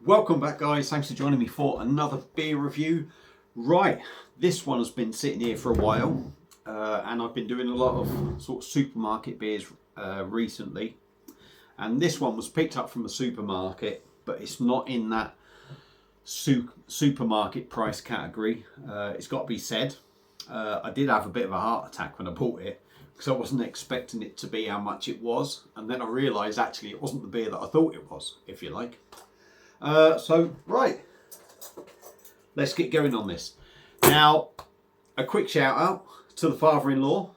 Welcome back, guys. Thanks for joining me for another beer review. Right, this one has been sitting here for a while, and I've been doing a lot of sort of supermarket beers recently. And this one was picked up from a supermarket, but it's not in that supermarket price category. It's got to be said. I did have a bit of a heart attack when I bought it, because I wasn't expecting it to be how much it was, and then I realised actually it wasn't the beer that I thought it was, if you like. Right, let's get going on this. Now, a quick shout out to the father-in-law,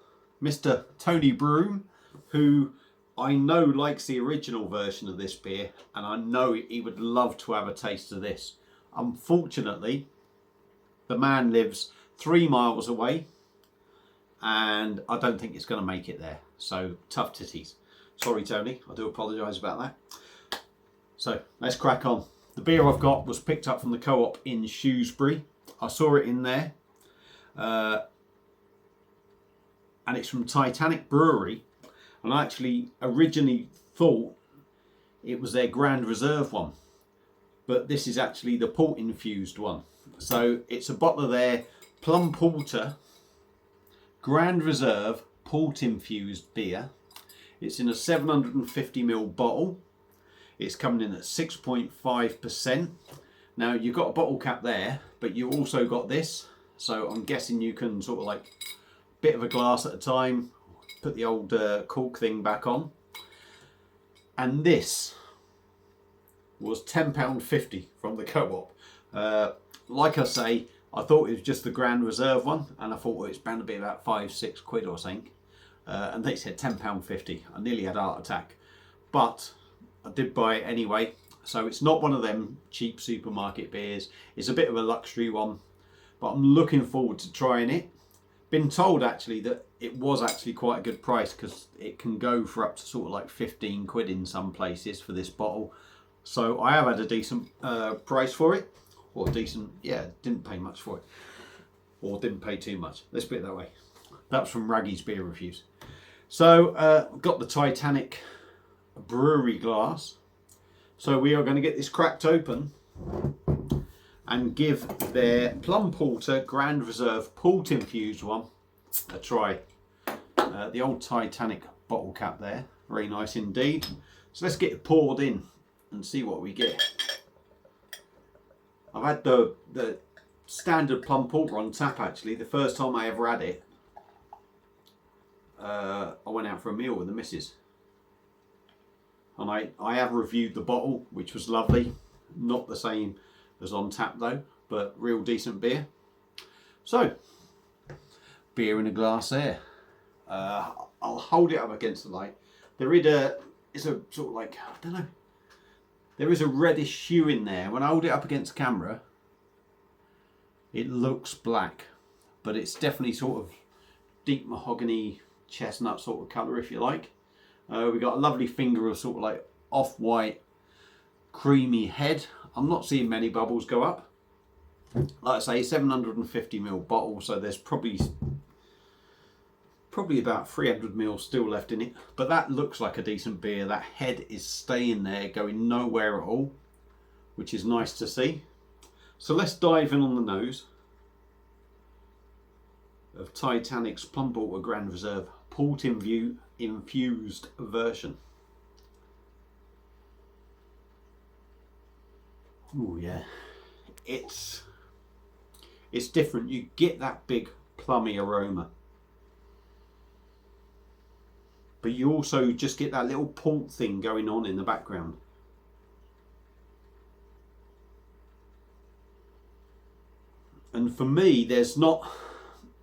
Mr. Tony Broom, who I know likes the original version of this beer, and I know he would love to have a taste of this. Unfortunately, the man lives 3 miles away, and I don't think it's going to make it there. So, tough titties. Sorry, Tony. I do apologise about that. So, let's crack on. The beer I've got was picked up from the Co-op in Shrewsbury. I saw it in there. And it's from Titanic Brewery. And I actually originally thought it was their Grand Reserve one. But this is actually the port infused one. So, it's a bottle of their Plum Porter Grand Reserve port infused beer. It's in a 750ml bottle. It's coming in at 6.5%. Now you've got a bottle cap there, but you also got this. So I'm guessing you can sort of like bit of a glass at a time, put the old cork thing back on. And this was £10.50 from the Co-op. Like I say, I thought it was just the Grand Reserve one, and I thought, well, it's bound to be about 5-6 quid or something. And they said £10.50. I nearly had a heart attack, but I did buy it anyway. So it's not one of them cheap supermarket beers. It's a bit of a luxury one, but I'm looking forward to trying it. Been told actually that it was actually quite a good price, because it can go for up to sort of like 15 quid in some places for this bottle. So I have had a decent price for it. Or decent, yeah, didn't pay much for it. Or didn't pay too much. Let's put it that way. That's from Raggy's Beer Reviews. So, got the Titanic brewery glass. So we are going to get this cracked open and give their Plum Porter Grand Reserve port infused one a try. The old Titanic bottle cap there. Very nice indeed. So let's get it poured in and see what we get. I've had the standard Plum Porter on tap actually. The first time I ever had it, I went out for a meal with the missus. And I have reviewed the bottle, which was lovely. Not the same as on tap though, but real decent beer. So, beer in a glass there. I'll hold it up against the light. There is a sort of like, I don't know. There is a reddish hue in there. When I hold it up against the camera, it looks black, but it's definitely sort of deep mahogany chestnut sort of colour, if you like. We've got a lovely finger of sort of like off-white creamy head. I'm not seeing many bubbles go up. Like I say, 750ml bottle, so there's probably about 300ml still left in it, but that looks like a decent beer. That head is staying there, going nowhere at all, which is nice to see. So let's dive in on the nose of Titanic's Plum Porter Grand Reserve port infused version. Oh yeah, it's different. You get that big plummy aroma, but you also just get that little port thing going on in the background. And for me, there's not,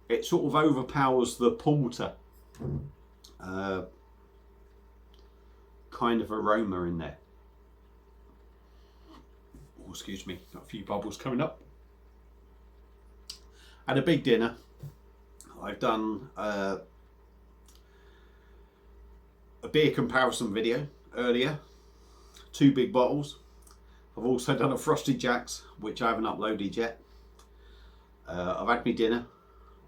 it sort of overpowers the porter kind of aroma in there. Oh, excuse me, got a few bubbles coming up. Had a big dinner. I've done a beer comparison video earlier, 2 big bottles. I've also done a Frosty Jacks, which I haven't uploaded yet. I've had my dinner.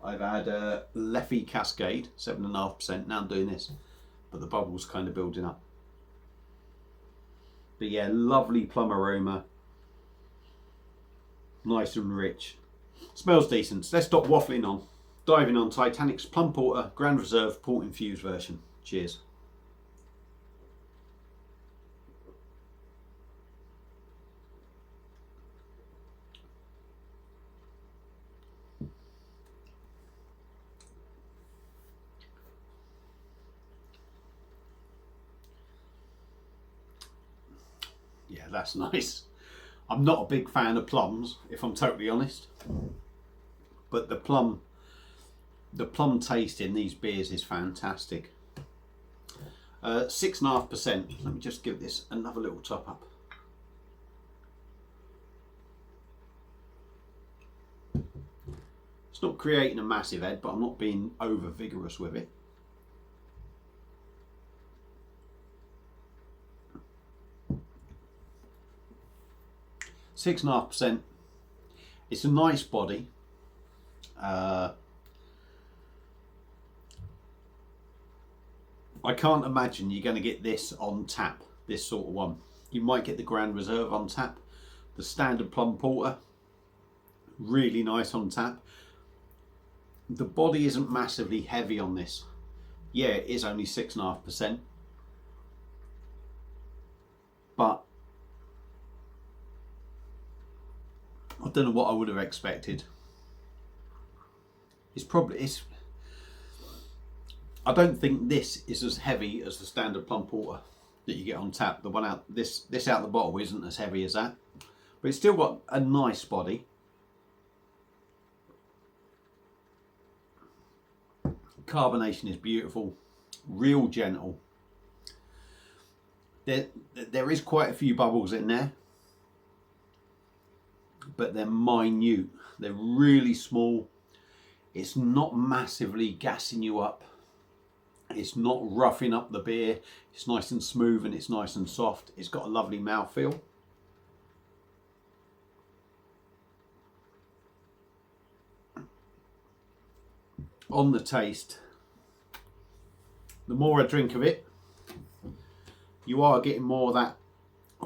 I've had a Leffy Cascade, 7.5%. Now I'm doing this, but the bubble's kind of building up. But yeah, lovely plum aroma. Nice and rich. Smells decent. So let's stop waffling on. Diving on Titanic's Plum Porter Grand Reserve Port Infused version. Cheers. Yeah, that's nice. I'm not a big fan of plums, if I'm totally honest. But the plum taste in these beers is fantastic. 6.5%. Let me just give this another little top up. It's not creating a massive head, but I'm not being over vigorous with it. Six and a half percent. It's a nice body. I can't imagine you're going to get this on tap, this sort of one. You might get the Grand Reserve on tap. The standard Plum Porter, really nice on tap. The body isn't massively heavy on this. Yeah, it is only 6.5%. But I don't know what I would have expected. I don't think this is as heavy as the standard Plum Porter that you get on tap. The one out this out the bottle isn't as heavy as that, but it's still got a nice body. Carbonation is beautiful, real gentle. There is quite a few bubbles in there, but they're minute. They're really small. It's not massively gassing you up. It's not roughing up the beer. It's nice and smooth and it's nice and soft. It's got a lovely mouthfeel. On the taste, the more I drink of it, you are getting more of that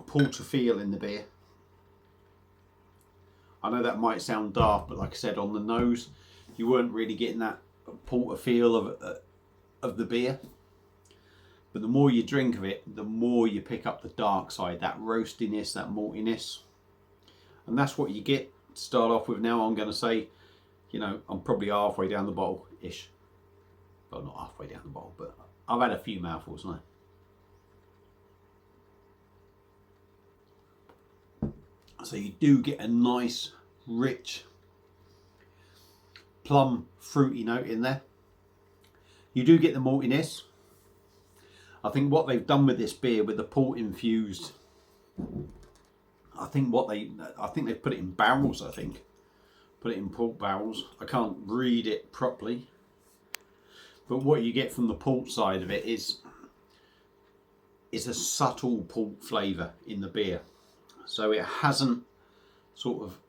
porter feel in the beer. I know that might sound daft, but like I said, on the nose, you weren't really getting that porter feel of the beer. But the more you drink of it, the more you pick up the dark side, that roastiness, that maltiness. And that's what you get to start off with. Now I'm going to say, you know, I'm probably halfway down the bottle-ish. Well, not halfway down the bottle, but I've had a few mouthfuls now. So you do get a nice, rich, plum, fruity note in there. You do get the maltiness. I think what they've done with this beer, with the port infused, I think they've put it in barrels. I think put it in port barrels. I can't read it properly, but what you get from the port side of it is a subtle port flavour in the beer. So it hasn't sort of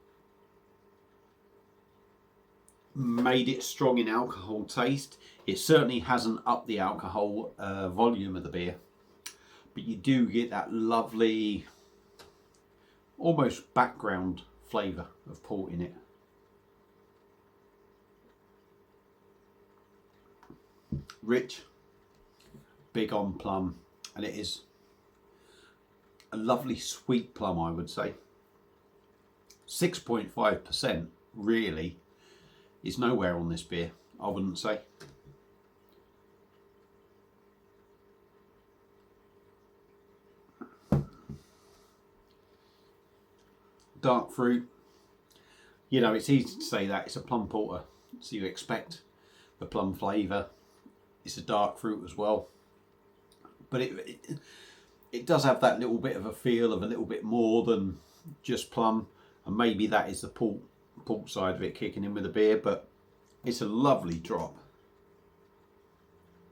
made it strong in alcohol taste. It certainly hasn't upped the alcohol volume of the beer, but you do get that lovely, almost background flavour of port in it. Rich, big on plum, and it is a lovely sweet plum, I would say. 6.5% really is nowhere on this beer, I wouldn't say. Dark fruit, you know, it's easy to say that it's a plum porter, so you expect the plum flavour. It's a dark fruit as well, but it does have that little bit of a feel of a little bit more than just plum, and maybe that is the port side of it kicking in with the beer, but it's a lovely drop.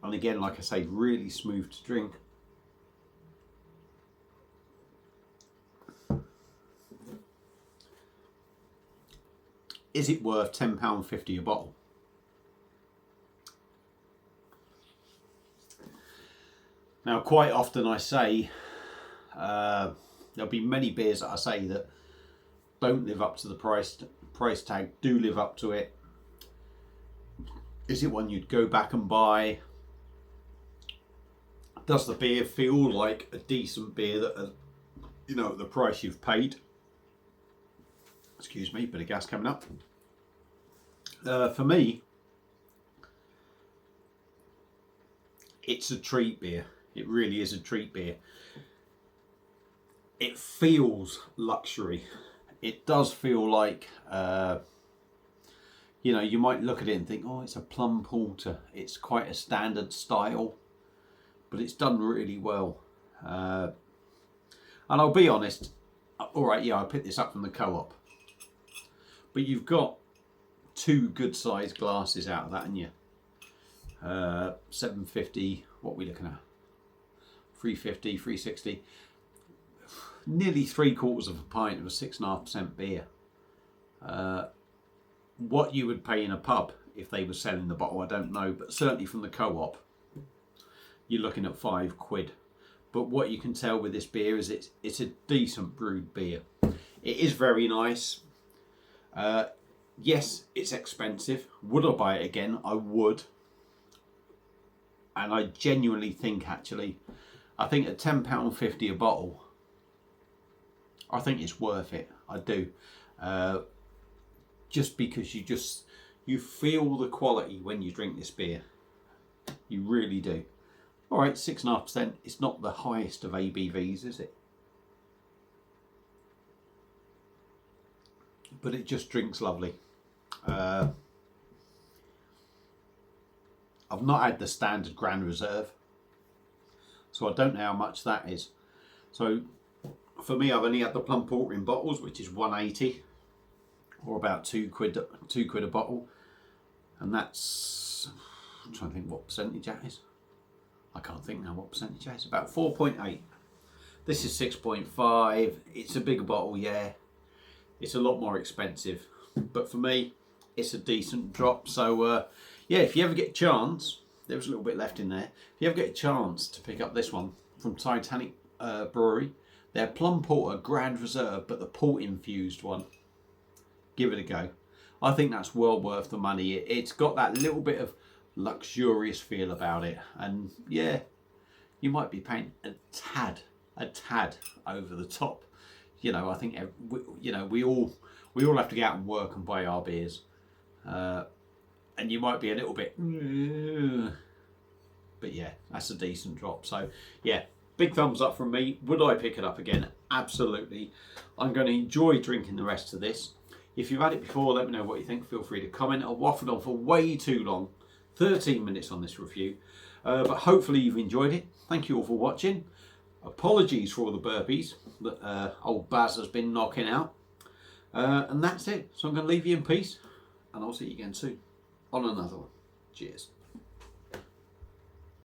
And again, like I say, really smooth to drink. Is it worth £10.50 a bottle? Now, quite often I say, there'll be many beers that I say that don't live up to the price tag, do live up to it. Is it one you'd go back and buy? Does the beer feel like a decent beer that, you know, at the price you've paid? Excuse me, bit of gas coming up. For me, it's a treat beer. It really is a treat beer. It feels luxury. It does feel like, you know, you might look at it and think, oh, it's a plum porter. It's quite a standard style, but it's done really well. And I'll be honest, all right, yeah, I picked this up from the co-op, but you've got 2 good sized glasses out of that, haven't you? 750, what are we looking at? 350, 360. Nearly 3/4 of a pint of a 6.5% beer. What you would pay in a pub if they were selling the bottle, I don't know, but certainly from the co-op, you're looking at £5. But what you can tell with this beer is it's a decent brewed beer. It is very nice. Yes, it's expensive. Would I buy it again? I would. And I genuinely think, actually, I think at £10.50 a bottle, I think it's worth it. I do. Just because you feel the quality when you drink this beer. You really do. All right, 6.5%. It's not the highest of ABVs, is it? But it just drinks lovely. I've not had the standard Grand Reserve, so I don't know how much that is. So for me, I've only had the Plum Porter in bottles, which is 180, or about £2 a bottle, and that's, I'm trying to think what percentage that is. I can't think now what percentage that is. About 4.8. This is 6.5. It's a bigger bottle, yeah. It's a lot more expensive, but for me, it's a decent drop. So yeah, if you ever get a chance, there was a little bit left in there. If you ever get a chance to pick up this one from Titanic Brewery, their Plum Porter Grand Reserve, but the port infused one, give it a go. I think that's well worth the money. It's got that little bit of luxurious feel about it, and yeah, you might be paying a tad over the top. You know, I think we all have to get out and work and buy our beers, and you might be a little bit, but yeah, that's a decent drop. So yeah, big thumbs up from me. Would I pick it up again? Absolutely. I'm going to enjoy drinking the rest of this. If you've had it before, let me know what you think. Feel free to comment. I've waffled on for way too long, 13 minutes on this review, but hopefully you've enjoyed it. Thank you all for watching. Apologies for all the burpees that old Baz has been knocking out, and that's it. So I'm going to leave you in peace, and I'll see you again soon on another one. Cheers.